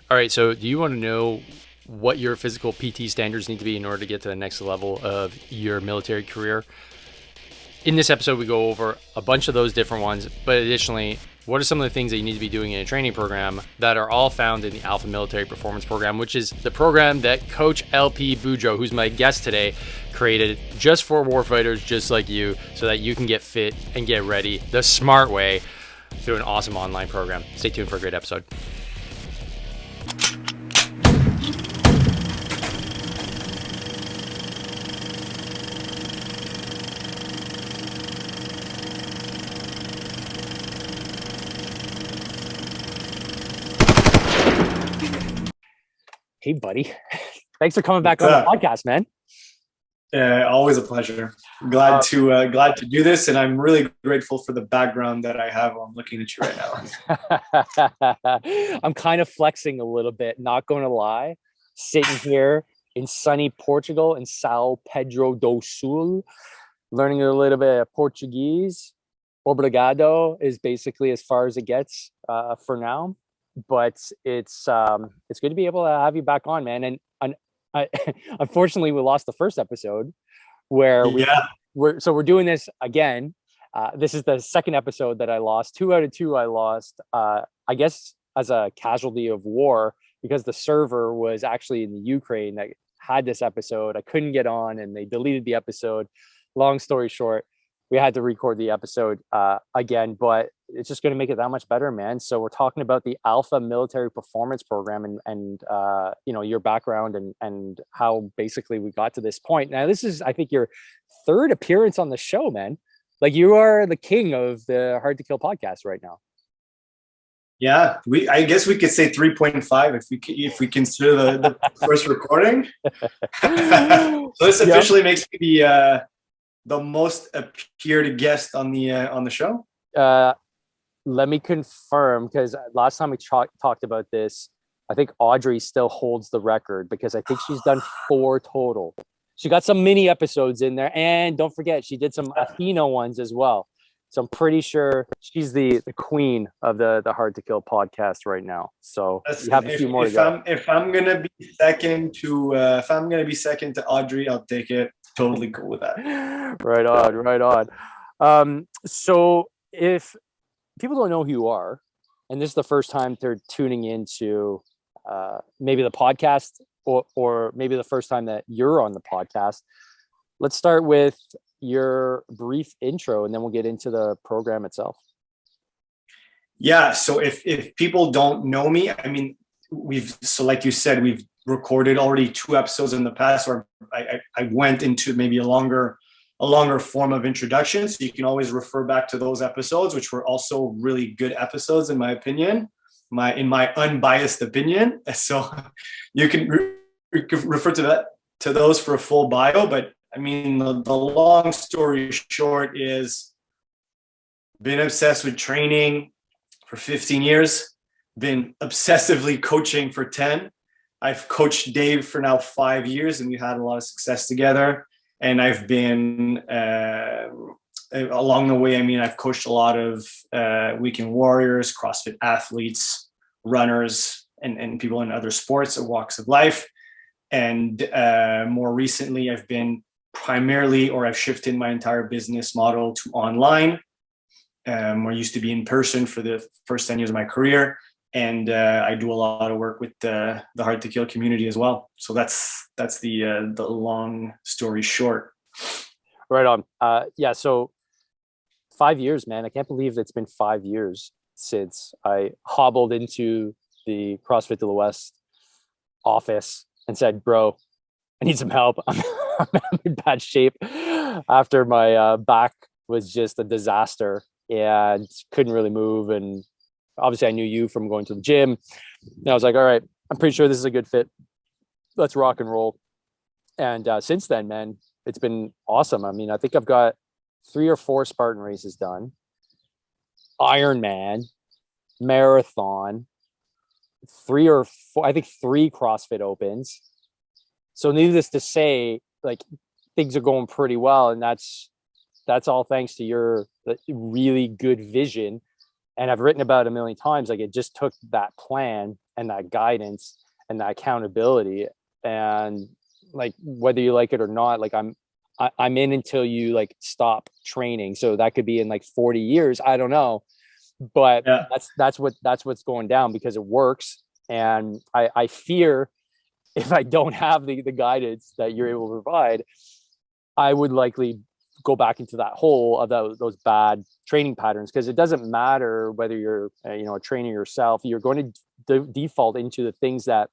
All right, so do you want to know what your physical PT standards need to be in order to get to the next level of your military career? In this episode, we go over a bunch of those different ones, but additionally, what are some of the things that you need to be doing in a training program that are all found in the Alpha Military Performance Program, which is the program that Coach LP Boudreault, who's my guest today, created just for warfighters just like you, so that you can get fit and get ready the smart way through an awesome online program. Stay tuned for a great episode. Hey, buddy. Thanks for coming back What's on the up? podcast, man. Always a pleasure. Glad to do this, and I'm really grateful for the background that I have. I'm looking at you right Uh, I'm kind of flexing a little bit, not going to lie. Sitting here in sunny Portugal in Sao Pedro do Sul, learning a little bit of Portuguese. Obrigado is basically as far as it gets for now. But it's good to be able to have you back on, man. And I, unfortunately, we lost the first episode where now. Yeah, we're doing this again. This is the second episode that I lost. 2 out of 2 I lost. I guess as a casualty of war, because the server was actually in the Ukraine that had this episode. I couldn't get on, and they deleted the episode. Long story short, we had to record the episode again, but it's just going to make it that much better, man. So we're talking about the Alpha Military Performance Program and you know, your background and how basically we got to this point. Now, this is, I think, your third appearance on the show, man. Like, you are the king of the Hard to Kill podcast right now. yeah. I guess we could say 3.5 if we consider the first recording. So this Yep. officially makes me the most appeared guest on the show. Uh, Let me confirm, because last time we talked about this, I think Audrey still holds the record because I think she's done 4 total. She got some mini episodes in there, and don't forget, she did some Athena ones as well. So I'm pretty sure she's the queen of the Hard to Kill podcast right now. So you Listen, have a if few more to if go. I'm gonna be second to Audrey, I'll take it. Totally cool with that. Right on, right on. So if people don't know who you are, and this is the first time they're tuning into maybe the podcast, or maybe the first time that you're on the podcast, let's start with your brief intro, and then we'll get into the program itself. Yeah. So if people don't know me, I mean, like you said, we've recorded already 2 episodes in the past, or I went into maybe a longer form of introduction. So you can always refer back to those episodes, which were also really good episodes, in my opinion, in my unbiased opinion. So you can refer to those for a full bio. But I mean, the long story short is been obsessed with training for 15 years, been obsessively coaching for 10. I've coached Dave for now 5 years, and we had a lot of success together. And I've been along the way. I mean, I've coached a lot of weekend warriors, CrossFit athletes, runners, and people in other sports or walks of life. And more recently, I've shifted my entire business model to online. I used to be in person for the first 10 years of my career. And I do a lot of work with the Hard to Kill community as well. So that's the long story short. Right on. Yeah. So 5 years, man. I can't believe it's been 5 years since I hobbled into the CrossFit de l'Ouest office and said, "Bro, I need some help. I'm in bad shape after my back was just a disaster and couldn't really move." And obviously I knew you from going to the gym. And I was like, all right, I'm pretty sure this is a good fit. Let's rock and roll. And since then, man, it's been awesome. I mean, I think I've got 3 or 4 Spartan races done, Ironman, marathon, 3 or 4, I think 3 CrossFit Opens. So needless to say, like, things are going pretty well. And that's all thanks to your really good vision. And I've written about it a million times. Like, it just took that plan and that guidance and that accountability. And like, whether you like it or not, like I'm in until you like stop training. So that could be in like 40 years. I don't know. But Yeah. that's what's going down, because it works. And I fear, if I don't have the guidance that you're able to provide, I would likely go back into that hole of those bad training patterns. Because it doesn't matter whether you're a trainer yourself, you're going to default into the things that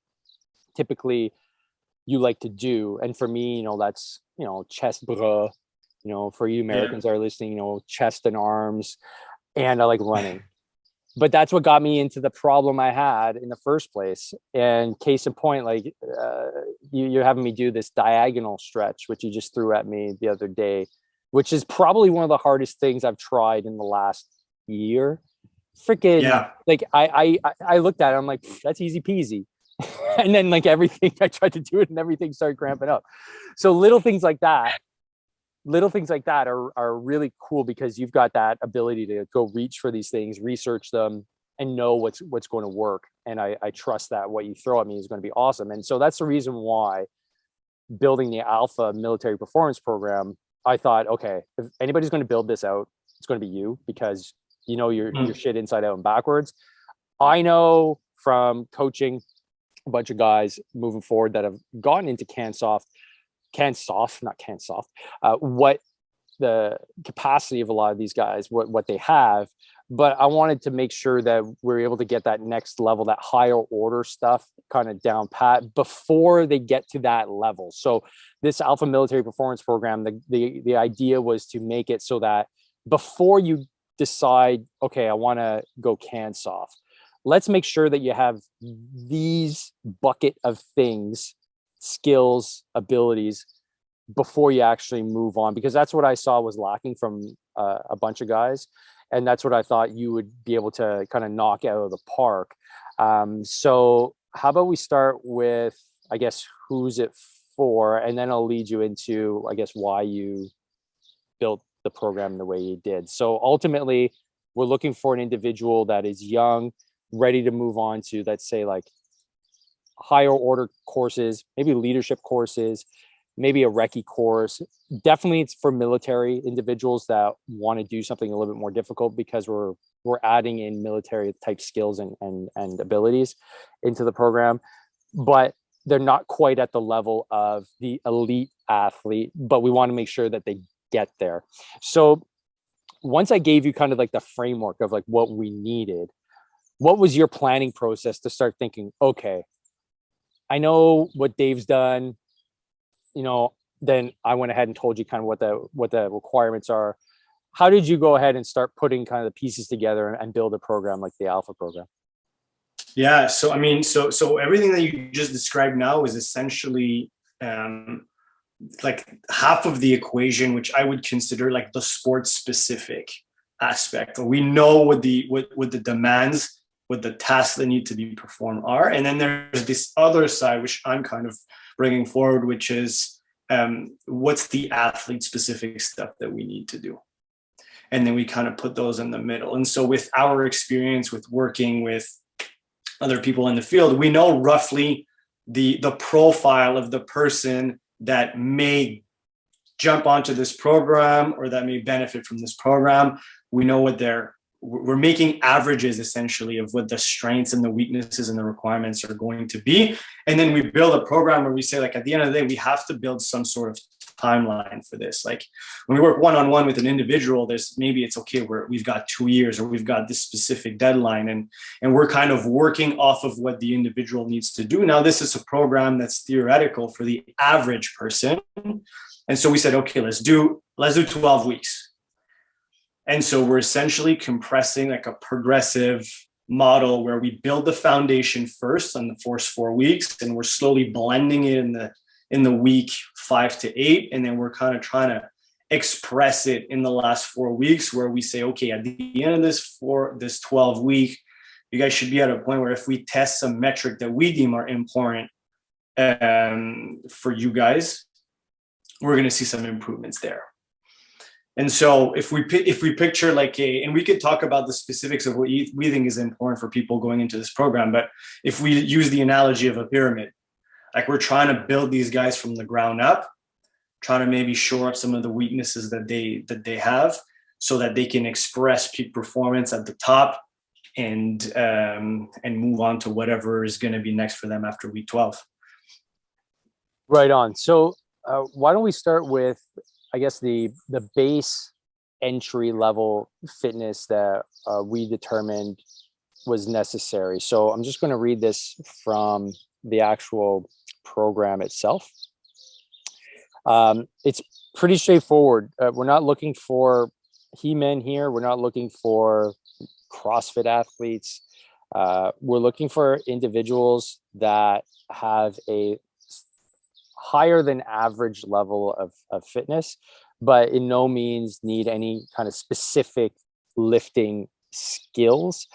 typically you like to do. And for me, that's chest bras, for you Americans that are listening, chest and arms, and I like running. But that's what got me into the problem I had in the first place. And case in point, like you're having me do this diagonal stretch, which you just threw at me the other day, which is probably one of the hardest things I've tried in the last year. Freaking like I looked at it, I'm like, that's easy peasy. And then like everything, I tried to do it and everything started cramping up. So little things like that are really cool, because you've got that ability to go reach for these things, research them, and know what's going to work. And I trust that what you throw at me is going to be awesome. And so that's the reason why building the Alpha military performance program, I thought, okay, if anybody's going to build this out, it's going to be you, because your shit inside out and backwards. I know from coaching a bunch of guys moving forward that have gotten into what the capacity of a lot of these guys, what they have. But I wanted to make sure that we're able to get that next level, that higher order stuff kind of down pat before they get to that level. So this Alpha military performance program, the idea was to make it so that before you decide, okay, I want to go CANSOF, let's make sure that you have these bucket of things, skills, abilities, before you actually move on, because that's what I saw was lacking from a bunch of guys. And that's what I thought you would be able to kind of knock out of the park. So how about we start with, I guess, who's it for? And then I'll lead you into, I guess, why you built the program the way you did. So ultimately, we're looking for an individual that is young, ready to move on to, let's say, like higher order courses, maybe leadership courses, maybe a recce course. Definitely it's for military individuals that want to do something a little bit more difficult, because we're adding in military type skills and abilities into the program. But they're not quite at the level of the elite athlete, but we want to make sure that they get there. So once I gave you kind of like the framework of like what we needed, what was your planning process to start thinking, okay, I know what Dave's done, then I went ahead and told you kind of what the requirements are. How did you go ahead and start putting kind of the pieces together and build a program like the Alpha program? Yeah. So, I mean, so everything that you just described now is essentially like half of the equation, which I would consider like the sports specific aspect. We know what the demands, what the tasks that need to be performed are. And then there's this other side, which I'm kind of bringing forward, which is what's the athlete specific stuff that we need to do. And then we kind of put those in the middle. And so with our experience with working with other people in the field, we know roughly the profile of the person that may jump onto this program or that may benefit from this program. We know what we're making averages essentially of what the strengths and the weaknesses and the requirements are going to be. And then we build a program where we say, like, at the end of the day, we have to build some sort of timeline for this. Like when we work one-on-one with an individual, maybe it's okay where we've got 2 years or we've got this specific deadline, and we're kind of working off of what the individual needs to do. Now, this is a program that's theoretical for the average person. And so we said, okay, let's do 12 weeks. And so we're essentially compressing like a progressive model where we build the foundation first on the first 4 weeks, and we're slowly blending it in the week 5 to 8. And then we're kind of trying to express it in the last 4 weeks, where we say, okay, at the end of this 12 week, you guys should be at a point where if we test some metric that we deem are important for you guys, we're going to see some improvements there. And so if we picture like and we could talk about the specifics of what we think is important for people going into this program, but if we use the analogy of a pyramid, like we're trying to build these guys from the ground up, trying to maybe shore up some of the weaknesses that they have, so that they can express peak performance at the top, and move on to whatever is going to be next for them after week 12. Right on. So why don't we start with, I guess, the base entry level fitness that we determined was necessary. So I'm just going to read this from the actual program itself. It's pretty straightforward. We're not looking for he-men here. We're not looking for CrossFit athletes. We're looking for individuals that have a higher than average level of fitness, but in no means need any kind of specific lifting skills.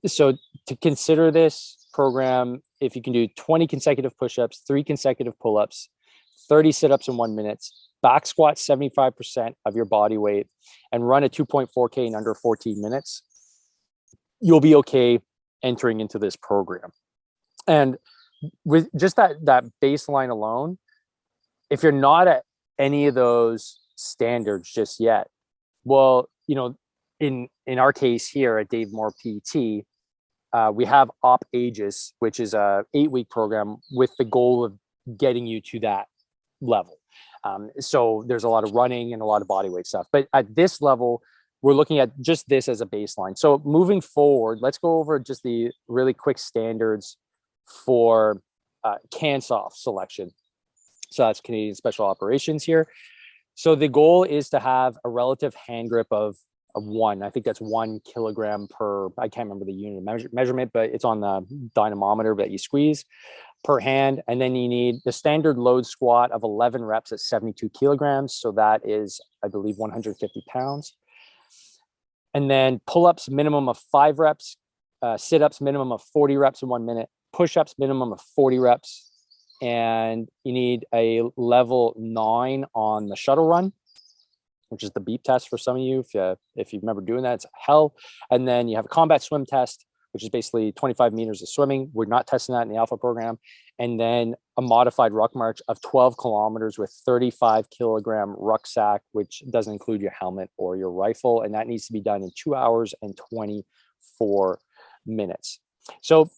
So to consider this program, if you can do 20 consecutive push-ups, 3 consecutive pull-ups, 30 sit-ups in 1 minute, back squat 75% of your body weight, and run a 2.4K in under 14 minutes, you'll be okay entering into this program. And with just that baseline alone, if you're not at any of those standards just yet, well, you know, in our case here at Dave Moore PT, we have Op Aegis, which is a 8-week program with the goal of getting you to that level. So there's a lot of running and a lot of body weight stuff, but at this level, we're looking at just this as a baseline. So moving forward, let's go over just the really quick standards for CANSOF selection. So that's Canadian Special Operations here. So the goal is to have a relative hand grip of 1. I think that's 1 kilogram per, I can't remember the unit of measurement, but it's on the dynamometer that you squeeze per hand. And then you need the standard load squat of 11 reps at 72 kilograms. So that is, I believe, 150 pounds. And then pull-ups minimum of 5 reps, sit-ups minimum of 40 reps in 1 minute, push-ups minimum of 40 reps, and you need a level 9 on the shuttle run, which is the beep test for some of you. If you remember doing that, it's hell. And then you have a combat swim test, which is basically 25 meters of swimming. We're not testing that in the Alpha program. And then a modified ruck march of 12 kilometers with 35 kilogram rucksack, which doesn't include your helmet or your rifle. And that needs to be done in 2 hours and 24 minutes. So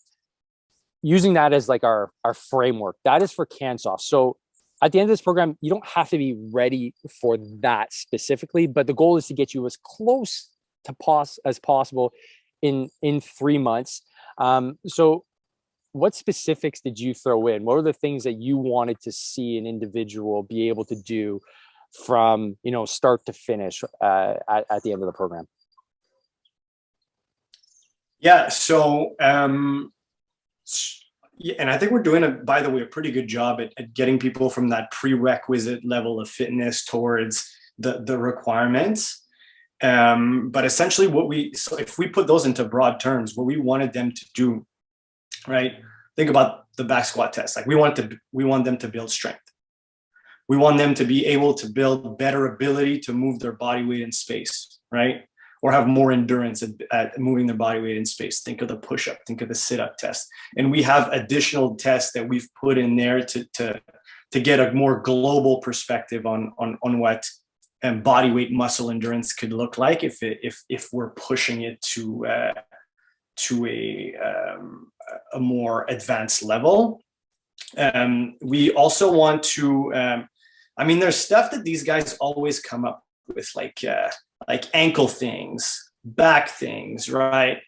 using that as like our framework, that is for CANSOF. So at the end of this program, you don't have to be ready for that specifically, but the goal is to get you as close to as possible in 3 months. So what specifics did you throw in? What are the things that you wanted to see an individual be able to do from, you know, start to finish at the end of the program? Yeah. So, yeah, and I think we're doing, by the way, a pretty good job at getting people from that prerequisite level of fitness towards the requirements. But essentially so if we put those into broad terms, what we wanted them to do, right? Think about the back squat test. Like we want them to build strength. We want them to be able to build better ability to move their body weight in space, right? Or have more endurance at moving their body weight in space. Think of the push-up, think of the sit-up test. And we have additional tests that we've put in there to get a more global perspective on what body weight muscle endurance could look like if we're pushing it to a more advanced level. We also want to, I mean, there's stuff that these guys always come up with, like ankle things, back things, right?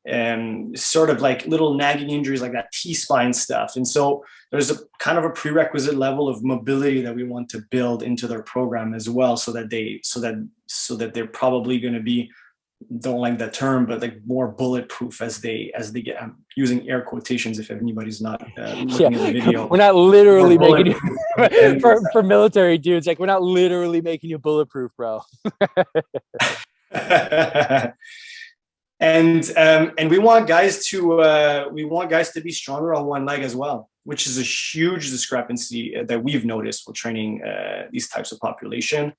And sort of like little nagging injuries like that T-spine stuff. And so there's a kind of a prerequisite level of mobility that we want to build into their program as well, so that they're probably going to be, don't like that term, but like more bulletproof as they get. I'm using air quotations if anybody's not looking at the video. We're not literally making you for military dudes. Like we're not literally making you bulletproof, bro. And we want guys to be stronger on one leg as well, which is a huge discrepancy that we've noticed while training these types of population.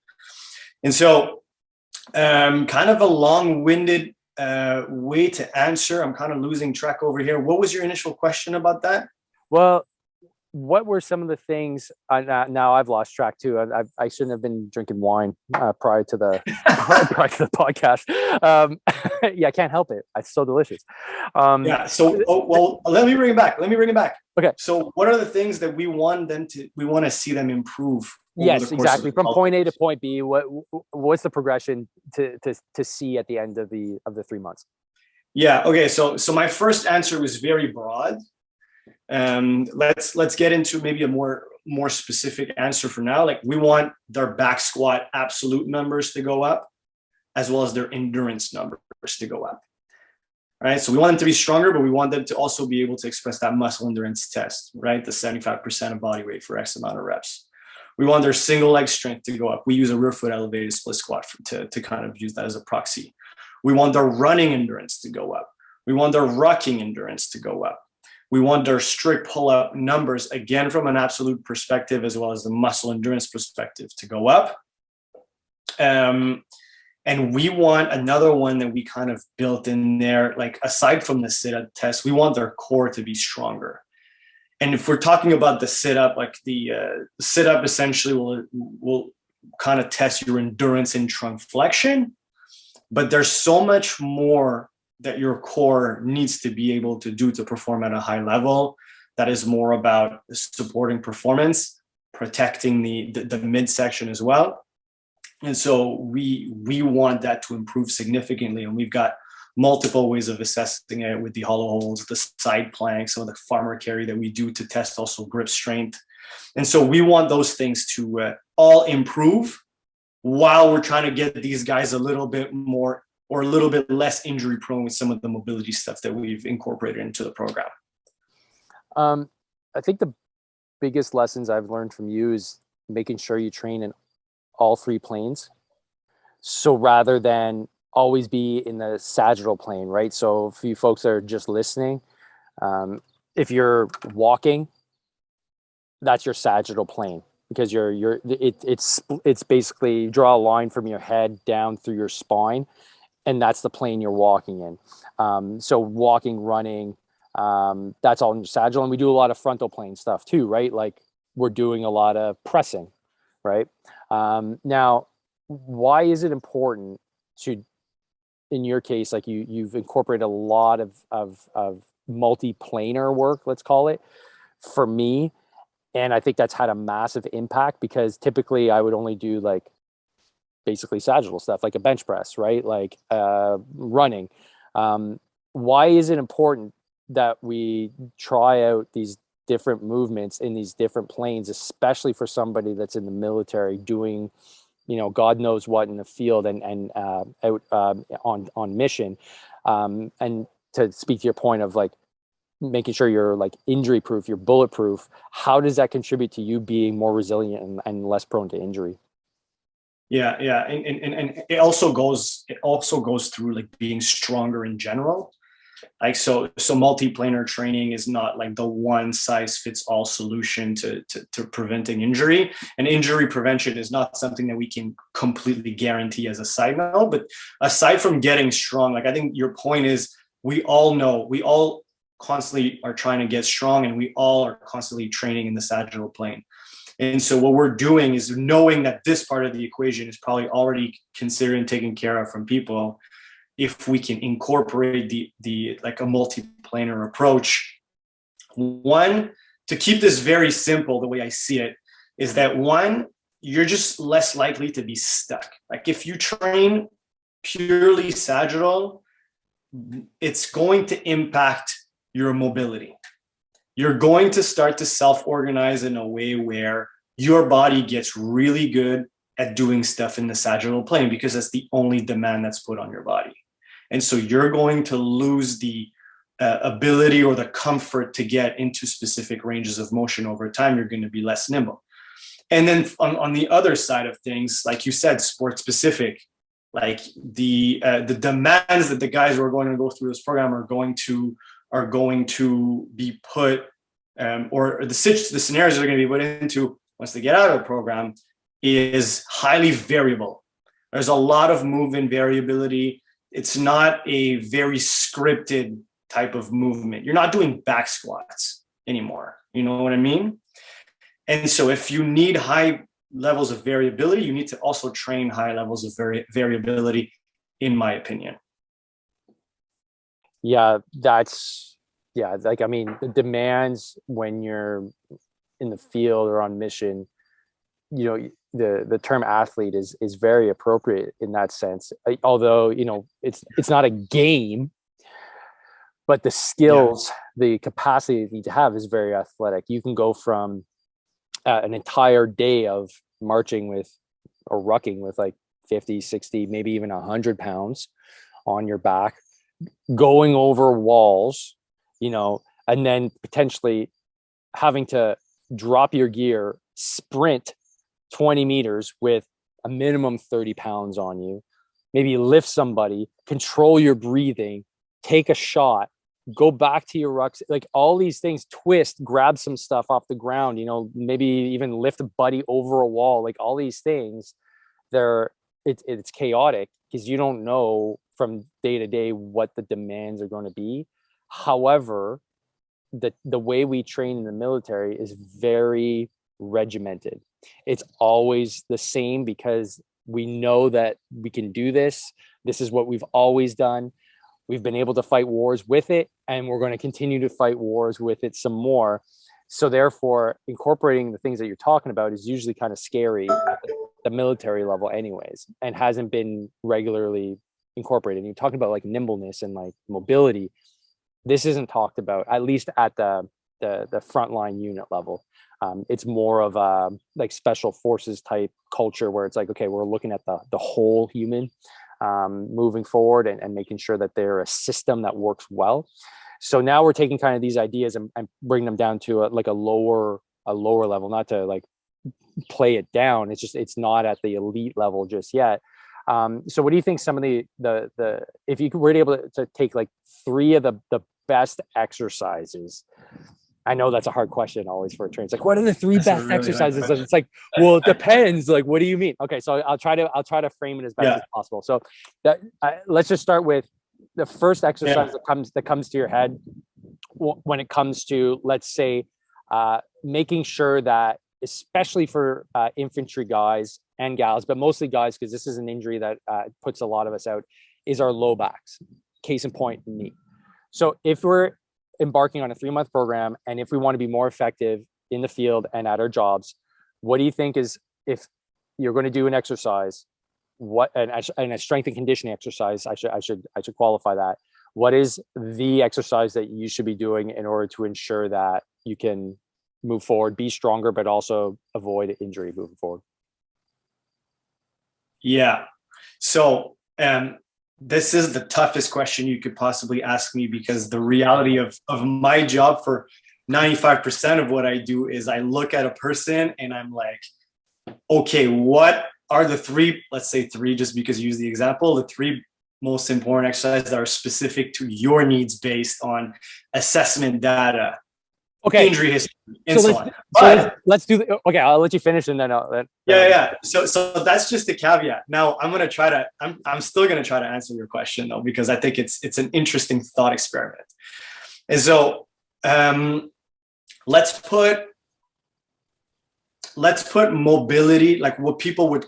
And so kind of a long-winded way to answer. I'm kind of losing track over here. What was your initial question about that? Well, what were some of the things? Now I've lost track too. I shouldn't have been drinking wine prior to the prior to the podcast. Yeah, I can't help it. It's so delicious. Yeah. So, well, let me bring it back. Okay. So, what are the things that we want to see them improve? Yes, exactly. From point A to point B, what's the progression to see at the end of the 3 months? Yeah. Okay. So my first answer was very broad. Let's get into maybe a more specific answer for now. Like, we want their back squat absolute numbers to go up, as well as their endurance numbers to go up. All right. So we want them to be stronger, but we want them to also be able to express that muscle endurance test, right? The 75% of body weight for X amount of reps. We want their single leg strength to go up. We use a rear foot elevated split squat to kind of use that as a proxy. We want their running endurance to go up. We want their rucking endurance to go up. We want their strict pull-up numbers, again, from an absolute perspective, as well as the muscle endurance perspective, to go up. And we want another one that we kind of built in there, like aside from the sit-up test, we want their core to be stronger. And if we're talking about the sit-up, like the sit-up essentially will kind of test your endurance in trunk flexion, but there's so much more that your core needs to be able to do to perform at a high level. That is more about supporting performance, protecting the midsection as well. And so we want that to improve significantly. And we've got multiple ways of assessing it with the hollow holds, the side planks, some of the farmer carry that we do to test also grip strength. And so we want those things to all improve while we're trying to get these guys a little bit more or a little bit less injury prone with some of the mobility stuff that we've incorporated into the program. I think the biggest lessons I've learned from you is making sure you train in all three planes. So rather than always be in the sagittal plane, right? So for you folks that are just listening, if you're walking, that's your sagittal plane, because it's basically, you draw a line from your head down through your spine, and that's the plane you're walking in. So walking, running, that's all in your sagittal. And we do a lot of frontal plane stuff too, right? Like, we're doing a lot of pressing, right? Now, why is it important to, in your case, like you've incorporated a lot of multi-planar work, let's call it, for me. And I think that's had a massive impact, because typically I would only do like basically sagittal stuff, like a bench press, right? Like running. Why is it important that we try out these different movements in these different planes, especially for somebody that's in the military doing, God knows what in the field and out on mission? And to speak to your point of like making sure you're like injury proof, you're bulletproof, how does that contribute to you being more resilient and less prone to injury? Yeah, and it also goes through like being stronger in general. Like, so multiplanar training is not like the one size fits all solution to preventing injury. And injury prevention is not something that we can completely guarantee as a side note. But aside from getting strong, like, I think your point is, we all constantly are trying to get strong, and we all are constantly training in the sagittal plane. And so what we're doing is knowing that this part of the equation is probably already considered and taken care of from people. If we can incorporate the like a multi-planar approach, one, to keep this very simple, the way I see it is that, one, you're just less likely to be stuck. Like, if you train purely sagittal, it's going to impact your mobility. You're going to start to self-organize in a way where your body gets really good at doing stuff in the sagittal plane, because that's the only demand that's put on your body. And so you're going to lose the ability or the comfort to get into specific ranges of motion over time. You're going to be less nimble. And then on the other side of things, like you said, sport specific, like the demands that the guys who are going to go through this program are going to be put, or the scenarios they're going to be put into once they get out of the program, is highly variable. There's a lot of movement variability. It's not a very scripted type of movement. You're not doing back squats anymore. You know what I mean? And so if you need high levels of variability, you need to also train high levels of variability, in my opinion. Yeah, like, I mean, the demands when you're in the field or on mission, you know, the term athlete is very appropriate in that sense. Although, you know, it's not a game, but the skills, the capacity you need to have is very athletic. You can go from an entire day of marching with or rucking with like 50, 60, maybe even 100 pounds on your back, going over walls, you know, and then potentially having to drop your gear, sprint 20 meters with a minimum 30 pounds on you, maybe lift somebody, control your breathing, take a shot, go back to your rucks, like all these things, twist, grab some stuff off the ground, you know, maybe even lift a buddy over a wall, like all these things, it's chaotic because you don't know from day to day what the demands are going to be. However, the way we train in the military is very regimented. It's always the same because we know that we can do this. This is what we've always done. We've been able to fight wars with it, and we're going to continue to fight wars with it some more. So therefore, incorporating the things that you're talking about is usually kind of scary at the military level anyways, and hasn't been regularly incorporated. And you're talking about like nimbleness and like mobility. This isn't talked about, at least at the frontline unit level. It's more of a like special forces type culture where it's like, okay, we're looking at the whole human moving forward and making sure that they're a system that works well. So now we're taking kind of these ideas and bringing them down to a lower level, not to like play it down. It's just, it's not at the elite level just yet. So what do you think some of the if you were able to take like 3 of the best exercises? I know that's a hard question always for a trainer. It's like, what are the 3 best exercises? And it's like, well, it depends. Like, what do you mean? Okay, so I'll try to frame it as best as possible. So that let's just start with the first exercise that comes to your head when it comes to, let's say, making sure that, especially for infantry guys and gals, but mostly guys, because this is an injury that puts a lot of us out, is our low backs. Case in point, knee. So if we're embarking on a 3-month program, and if we want to be more effective in the field and at our jobs, what do you think is, if you're going to do an exercise, and a strength and conditioning exercise, I should qualify that. What is the exercise that you should be doing in order to ensure that you can move forward, be stronger, but also avoid injury moving forward? Yeah. So, this is the toughest question you could possibly ask me, because the reality of my job for 95% of what I do is I look at a person and I'm like, okay, what are the 3, let's say 3, just because you use the example, the 3 most important exercises that are specific to your needs based on assessment data, okay, injury history, and so on. Let's do okay, I'll let you finish and then So that's just a caveat. Now I'm still gonna try to answer your question though, because I think it's an interesting thought experiment. And so let's put mobility, like what people would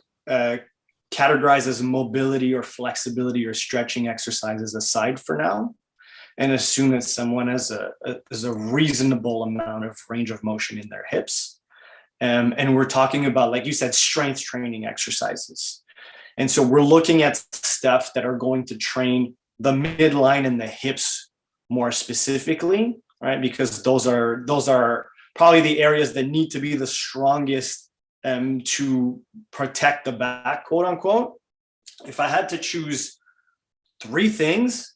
categorize as mobility or flexibility or stretching exercises, aside for now, and assume that someone has a reasonable amount of range of motion in their hips. And we're talking about, like you said, strength training exercises. And so we're looking at stuff that are going to train the midline and the hips more specifically, right? Because those are probably the areas that need to be the strongest to protect the back, quote unquote. If I had to choose 3 things,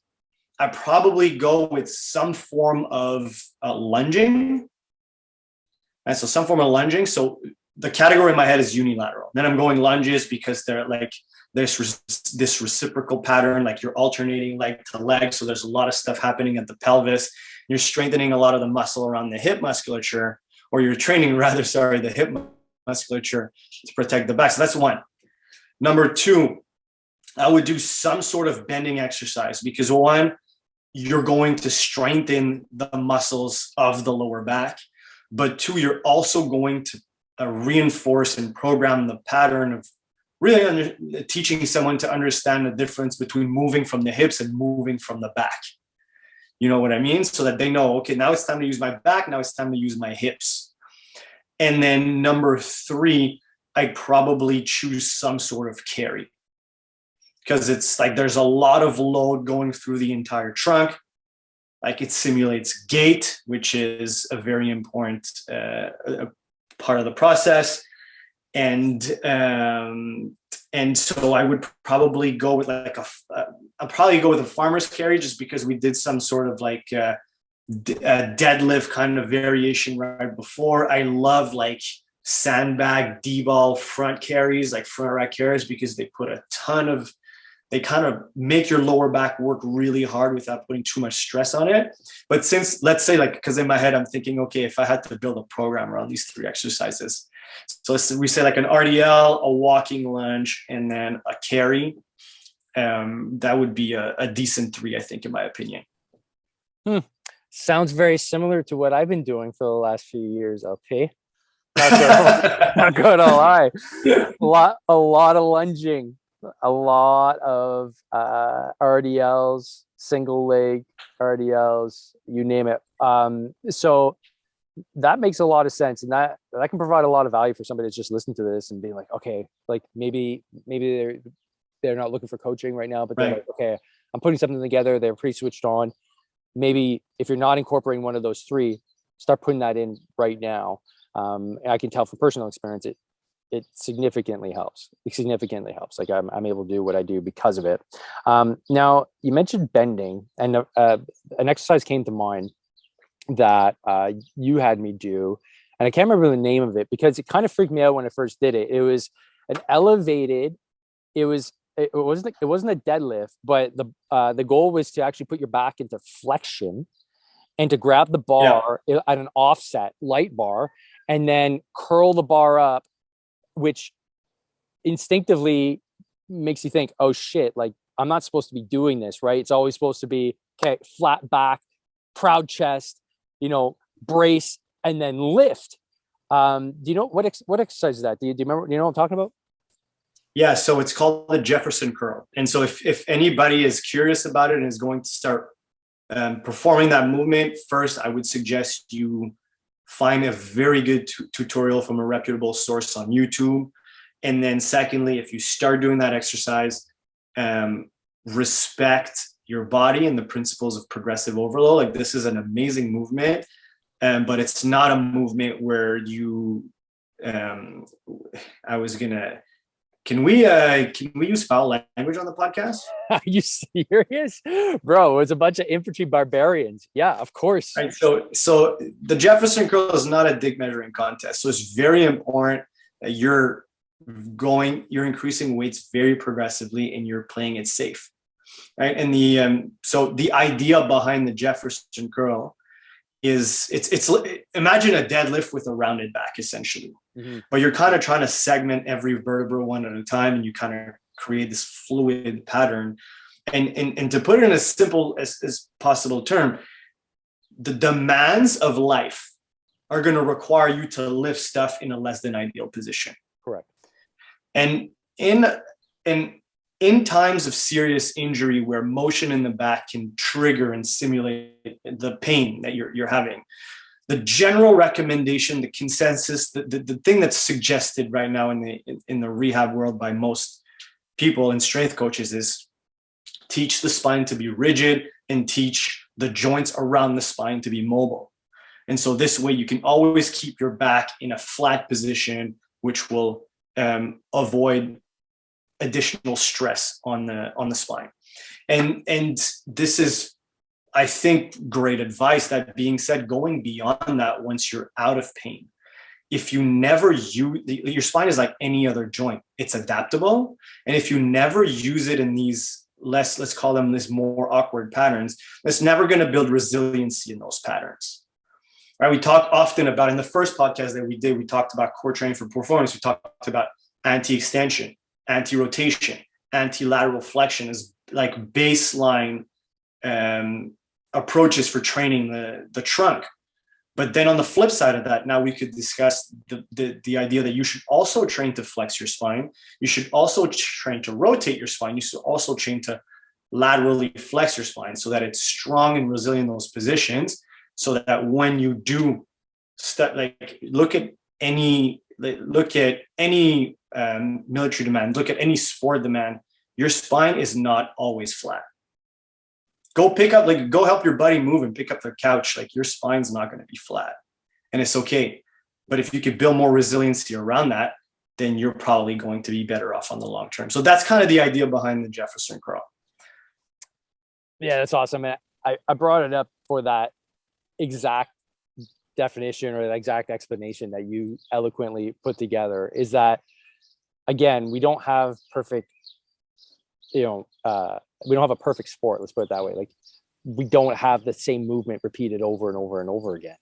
I'd probably go with some form of lunging. And so some form of lunging. So the category in my head is unilateral. Then I'm going lunges because they're like this reciprocal pattern, like you're alternating leg to leg. So there's a lot of stuff happening at the pelvis. You're strengthening a lot of the muscle around the hip musculature, or you're training the hip musculature to protect the back. So that's 1. Number 2, I would do some sort of bending exercise because one, you're going to strengthen the muscles of the lower back, but two, you're also going to reinforce and program the pattern of really teaching someone to understand the difference between moving from the hips and moving from the back. You know what I mean? So that they know, okay, now it's time to use my back. Now it's time to use my hips. And then number three, I'd probably choose some sort of carry, because it's like there's a lot of load going through the entire trunk. Like it simulates gait, which is a very important part of the process. And so I would probably go with I'll probably go with a farmer's carry, just because we did some sort of like a deadlift kind of variation right before. I love like sandbag D-ball front carries, like front rack carries, because they kind of make your lower back work really hard without putting too much stress on it. But since, let's say, like, because in my head I'm thinking, okay, if I had to build a program around these three exercises, so we say like an RDL, a walking lunge, and then a carry, that would be a decent three, I think, in my opinion. Sounds very similar to what I've been doing for the last few years. Okay, not gonna lie, a lot of lunging, a lot of RDLs, single leg RDLs, you name it. So that makes a lot of sense, and that can provide a lot of value for somebody that's just listening to this and being like, okay, like maybe they're not looking for coaching right now, but they're like, okay, I'm putting something together. They're pretty switched on. Maybe if you're not incorporating one of those three, start putting that in right now. I can tell from personal experience, it significantly helps. It significantly helps. Like I'm able to do what I do because of it. Now you mentioned bending, and an exercise came to mind that you had me do, and I can't remember the name of it because it kind of freaked me out when I first did it. It was an elevated. It wasn't a deadlift, but the goal was to actually put your back into flexion and to grab the bar at an offset light bar and then curl the bar up, which instinctively makes you think, oh shit, like I'm not supposed to be doing this, right? It's always supposed to be, okay, flat back, proud chest, brace, and then lift. Do you know what exercise is that? Do you remember? Do you know what I'm talking about? Yeah, so it's called the Jefferson curl. And so if anybody is curious about it and is going to start performing that movement, first, I would suggest you find a very good tutorial from a reputable source on YouTube. And then secondly, if you start doing that exercise, respect your body and the principles of progressive overload. Like this is an amazing movement, but it's not a movement where you, can we use foul language on the podcast? Are you serious? Bro, it's a bunch of infantry barbarians. Yeah, of course. Right. So the Jefferson curl is not a dick measuring contest. So it's very important that you're increasing weights very progressively and you're playing it safe. Right. And so the idea behind the Jefferson curl is it's imagine a deadlift with a rounded back essentially. Mm-hmm. But you're kind of trying to segment every vertebra one at a time, and you kind of create this fluid pattern. And to put it in as simple as possible term, the demands of life are going to require you to lift stuff in a less than ideal position. Correct. And in times of serious injury where motion in the back can trigger and simulate the pain that you're having, the general recommendation, the consensus, the thing that's suggested right now in the rehab world by most people and strength coaches is teach the spine to be rigid and teach the joints around the spine to be mobile. And so this way you can always keep your back in a flat position, which will avoid additional stress on the spine. And this is, I think, great advice. That being said, going beyond that, once you're out of pain, if you never use your spine is like any other joint, it's adaptable. And if you never use it in these let's call them these more awkward patterns, it's never going to build resiliency in those patterns. Right? We talk often about, in the first podcast that we did, we talked about core training for performance. We talked about anti-extension, anti-rotation, anti-lateral flexion as like baseline approaches for training the trunk. But then on the flip side of that, now we could discuss the idea that you should also train to flex your spine. You should also train to rotate your spine. You should also train to laterally flex your spine so that it's strong and resilient in those positions, so that when you do look at any military demand, look at any sport demand, your spine is not always flat. Go help your buddy move and pick up their couch. Like, your spine's not going to be flat, and it's okay. But if you could build more resiliency around that, then you're probably going to be better off on the long term. So that's kind of the idea behind the Jefferson curl. Yeah, that's awesome. And I brought it up for that exact definition or the exact explanation that you eloquently put together, is that, again, we don't have perfect, we don't have a perfect sport. Let's put it that way. Like, we don't have the same movement repeated over and over and over again.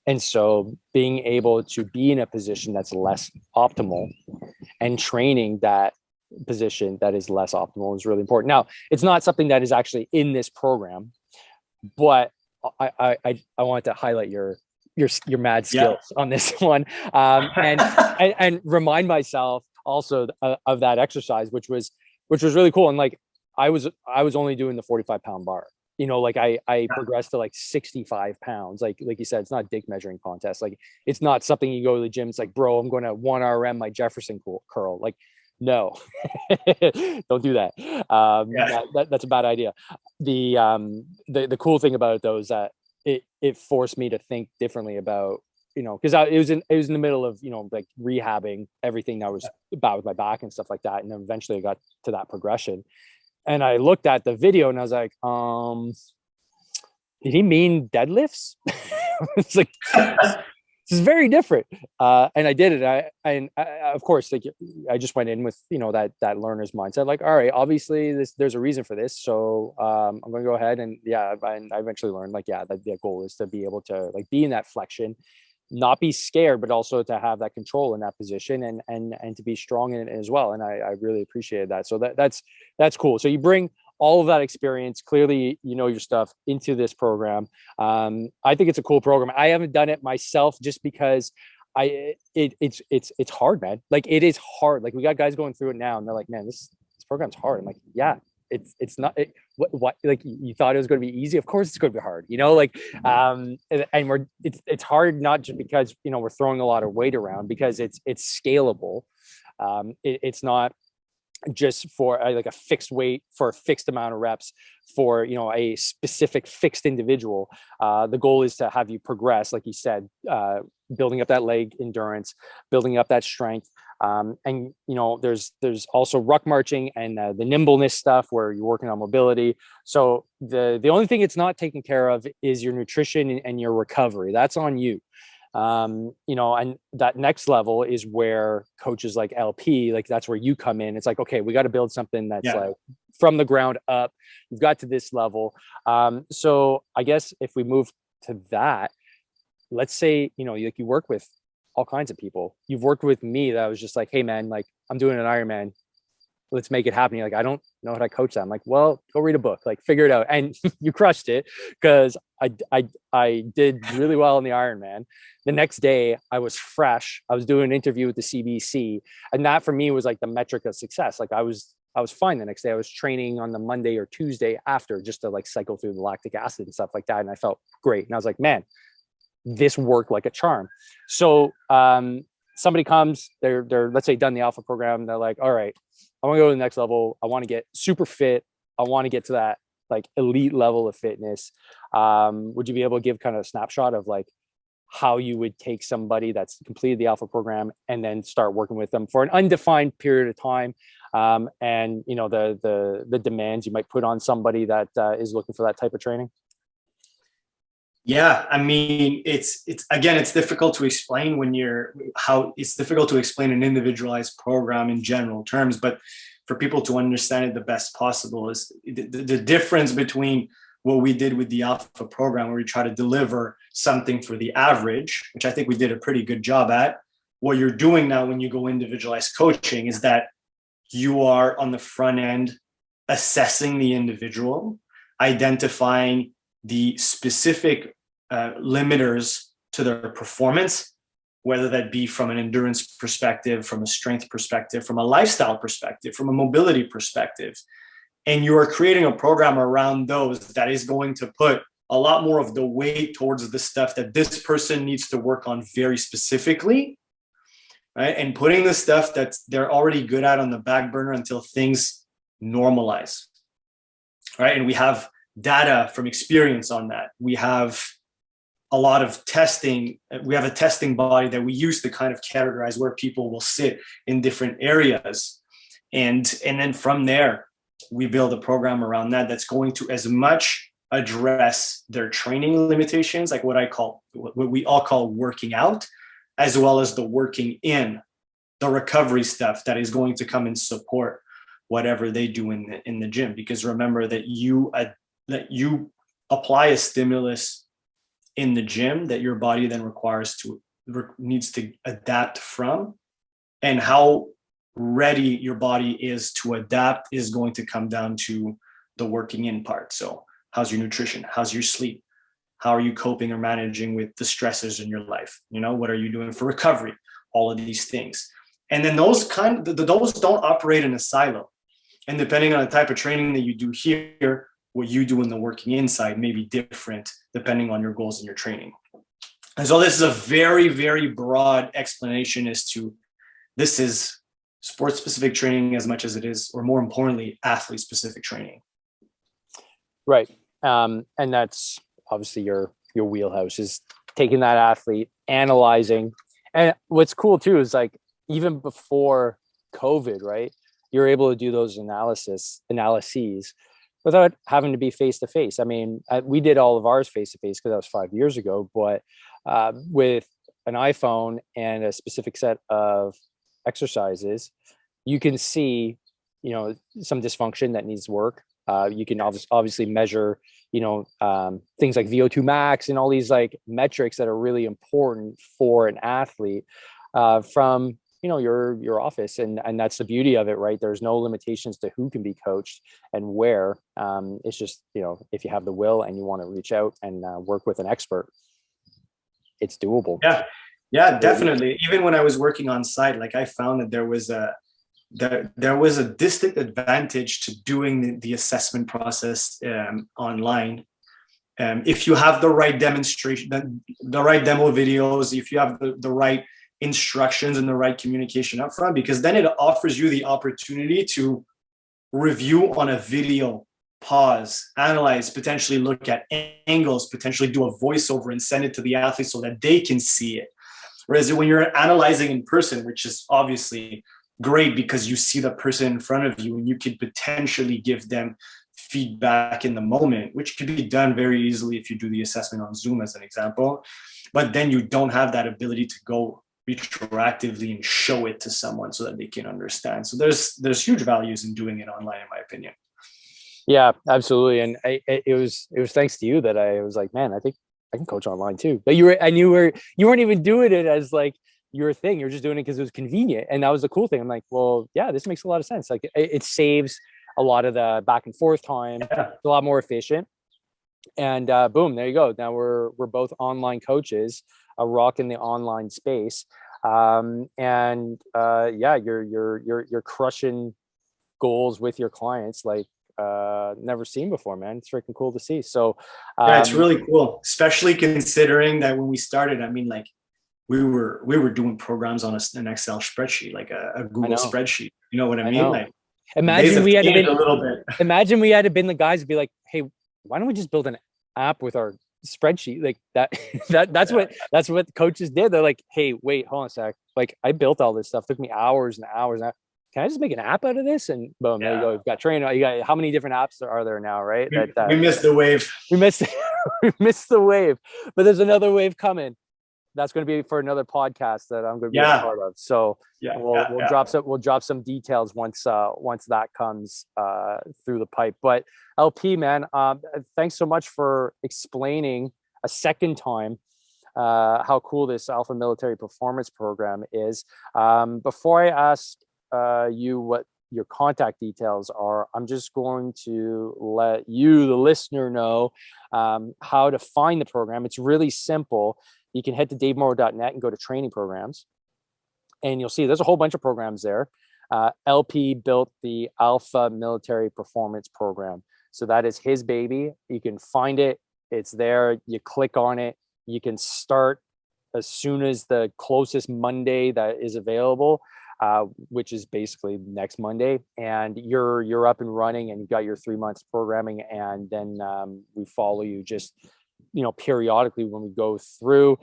And so being able to be in a position that's less optimal and training that position that is less optimal is really important. Now, it's not something that is actually in this program, but I want to highlight your mad skills on this one, and remind myself also of that exercise, which was really cool. And like, I was only doing the 45-pound bar. Like I progressed to like 65 pounds. Like you said, it's not a dick measuring contest. Like, it's not something you go to the gym. It's like, bro, I'm going to 1 RM my Jefferson curl. Like, no, don't do that. That's a bad idea. The cool thing about it, though, is that it forced me to think differently about, because it was in the middle of, like, rehabbing everything that was bad with my back and stuff like that. And then eventually I got to that progression, and I looked at the video and I was like, did he mean deadlifts? It's like, this is very different. And I did it. I of course, like, I just went in with, that learner's mindset. Like, all right, obviously there's a reason for this. So I'm going to go ahead and I eventually learned, like, that the goal is to be able to, like, be in that flexion, not be scared, but also to have that control in that position and to be strong in it as well. And I really appreciated that. So that's cool. So you bring all of that experience, clearly, your stuff, into this program. I think it's a cool program. I haven't done it myself just because it's hard, man. Like, it is hard. Like, we got guys going through it now and they're like, man, this program's hard. I'm like, yeah, it's not what like, you thought it was going to be easy. Of course it's going to be hard, like, and it's hard, not just because, we're throwing a lot of weight around, because it's scalable. It's not just for like a fixed weight for a fixed amount of reps for, a specific fixed individual. The goal is to have you progress, like you said, building up that leg endurance, building up that strength. And there's also ruck marching and the nimbleness stuff where you're working on mobility. So the only thing it's not taken care of is your nutrition and your recovery. That's on you. And that next level is where coaches like LP, like, that's where you come in. It's like, okay, we got to build something that's like from the ground up. We've got to this level. So I guess if we move to that, let's say, you work with all kinds of people. You've worked with me that was just like, hey man, like, I'm doing an Ironman, let's make it happen. You're like, I don't know how to coach that. I'm like, well, go read a book, like, figure it out. And you crushed it, because I did really well in the Ironman. The next day I was fresh. I was doing an interview with the CBC, and that for me was like the metric of success. Like, I was fine the next day. I was training on the Monday or Tuesday after, just to like cycle through the lactic acid and stuff like that. And I felt great. And I was like, man, this worked like a charm. So somebody comes, they're let's say done the alpha program. They're like, all right, I want to go to the next level. I want to get super fit. I want to get to that like elite level of fitness. Would you be able to give kind of a snapshot of like how you would take somebody that's completed the alpha program and then start working with them for an undefined period of time? And the demands you might put on somebody that is looking for that type of training? Yeah, I mean, it's difficult to explain it's difficult to explain an individualized program in general terms, but for people to understand it the best possible is the difference between what we did with the alpha program, where we try to deliver something for the average, which I think we did a pretty good job at. What you're doing now when you go individualized coaching is that you are on the front end assessing the individual, identifying the specific limiters to their performance, whether that be from an endurance perspective, from a strength perspective, from a lifestyle perspective, from a mobility perspective. And you are creating a program around those that is going to put a lot more of the weight towards the stuff that this person needs to work on very specifically, right? And putting the stuff that they're already good at on the back burner until things normalize, right? And we have data from experience on that. We have a lot of testing. We have a testing body that we use to kind of categorize where people will sit in different areas. And then from there, we build a program around that that's going to as much address their training limitations, like what we all call working out, as well as the working in, the recovery stuff that is going to come and support whatever they do in the gym. Because remember that you apply a stimulus in the gym that your body then needs to adapt from, and how ready your body is to adapt is going to come down to the working in part. So how's your nutrition? How's your sleep? How are you coping or managing with the stresses in your life? What are you doing for recovery? All of these things. And then those don't operate in a silo. And depending on the type of training that you do here, what you do in the working inside may be different depending on your goals and your training. And so this is a very, very broad explanation as to this is sports-specific training as much as it is, or more importantly, athlete-specific training. Right. And that's obviously your wheelhouse, is taking that athlete, analyzing. And what's cool too is, like, even before COVID, right, you're able to do those analyses without having to be face-to-face. I mean, we did all of ours face-to-face because that was 5 years ago, but with an iPhone and a specific set of exercises, you can see, some dysfunction that needs work. You can obviously measure, things like VO2 max and all these like metrics that are really important for an athlete from, your office. And that's the beauty of it, right? There's no limitations to who can be coached and where. It's just, if you have the will and you want to reach out and work with an expert, it's doable. Yeah, definitely. Even when I was working on site, like, I found that there was a distinct advantage to doing the assessment process online. If you have the right demonstration, the right demo videos, if you have the right instructions and the right communication up front, because then it offers you the opportunity to review on a video, pause, analyze, potentially look at angles, potentially do a voiceover and send it to the athlete so that they can see it. Whereas when you're analyzing in person, which is obviously great because you see the person in front of you and you could potentially give them feedback in the moment, which could be done very easily if you do the assessment on Zoom as an example. But then you don't have that ability to go retroactively and show it to someone so that they can understand. So there's huge values in doing it online, in my opinion. Yeah, absolutely. And it was thanks to you that I was like, man, I think I can coach online too. But you weren't even doing it as like your thing. You're just doing it because it was convenient. And that was the cool thing. I'm like, well, yeah, this makes a lot of sense. Like, it saves a lot of the back and forth time. Yeah. It's a lot more efficient. And boom, there you go. Now we're both online coaches, rocking the online space. Yeah, you're crushing goals with your clients like never seen before, man. It's freaking cool to see. So yeah, it's really cool, especially considering that when we started, I mean, like, we were doing programs on an Excel spreadsheet, like a Google spreadsheet. You know what I mean? Like, imagine we had been a little bit. Imagine we had been the guys to be like, hey, why don't we just build an app with our spreadsheet like that? That's what coaches did. They're like, hey, wait, hold on a sec. Like, I built all this stuff. It took me hours and hours. Can I just make an app out of this? And boom, there you go. You've got trainer. You got, how many different apps are there now, right? We missed the wave. We missed the wave, but there's another wave coming. That's going to be for another podcast that I'm going to be a part of. So we'll drop some details once that comes through the pipe. But LP, man, thanks so much for explaining a second time how cool this Alpha Military Performance Program is. Before I ask you what your contact details are, I'm just going to let you, the listener, know how to find the program. It's really simple. You can head to davemorrow.net and go to training programs, and you'll see there's a whole bunch of programs there. LP built the Alpha Military Performance Program. So that is his baby. You can find it. It's there. You click on it. You can start as soon as the closest Monday that is available, which is basically next Monday. And you're up and running, and you've got your 3 months programming. And then we follow you just, periodically when we go through,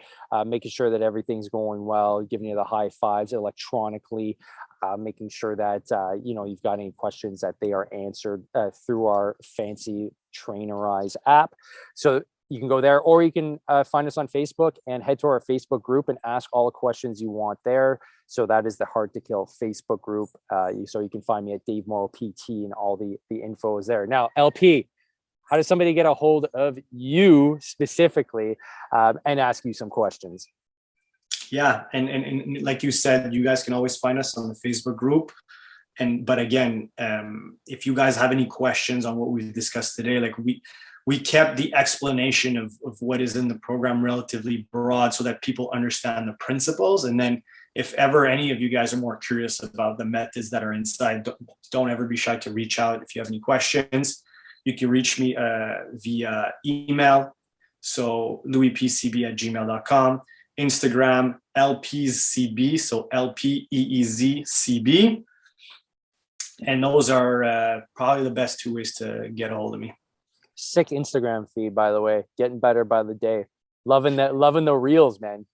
making sure that everything's going well, giving you the high fives electronically, making sure that, you've got any questions that they are answered through our fancy Trainerize app. So you can go there, or you can find us on Facebook and head to our Facebook group and ask all the questions you want there. So that is the Hard to Kill Facebook group. So you can find me at Dave Morrow PT, and all the info is there. Now, LP, how does somebody get a hold of you specifically and ask you some questions? Yeah, and like you said, you guys can always find us on the Facebook group. But again, if you guys have any questions on what we've discussed today, like we kept the explanation of what is in the program relatively broad so that people understand the principles. And then if ever any of you guys are more curious about the methods that are inside, don't ever be shy to reach out if you have any questions. You can reach me via email. So louispcb@gmail.com. Instagram, LPeezCB, so LPEEZCB. And those are probably the best 2 ways to get a hold of me. Sick Instagram feed, by the way. Getting better by the day. Loving the reels, man.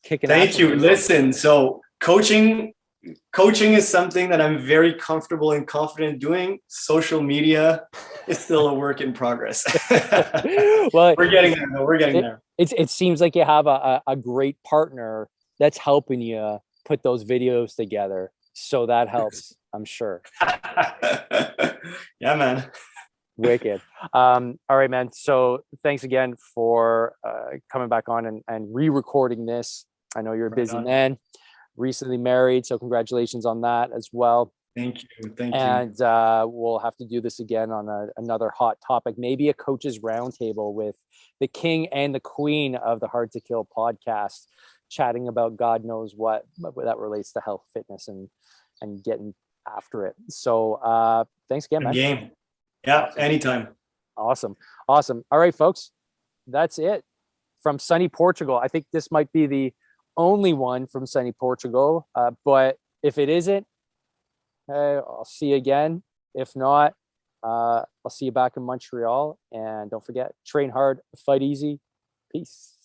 Kicking. Thank you. Listen, so coaching is something that I'm very comfortable and confident doing. Social media is still a work in progress. Well, we're getting there. We're getting there. It seems like you have a great partner that's helping you put those videos together. So that helps, I'm sure. Yeah, man. Wicked. All right, man. So thanks again for coming back on and re-recording this. I know you're a busy man, recently married, so congratulations on that as well. Thank you. And we'll have to do this again on another hot topic, maybe a coach's roundtable with the king and the queen of the Hard to Kill podcast, chatting about God knows what that relates to health, fitness, and getting after it. So thanks again, man. Game. Yeah, anytime. Awesome. All right, folks, that's it from sunny Portugal. I think this might be the only one from sunny Portugal, but if it isn't, I'll see you again. If not, I'll see you back in Montreal. And don't forget, train hard, fight easy. Peace.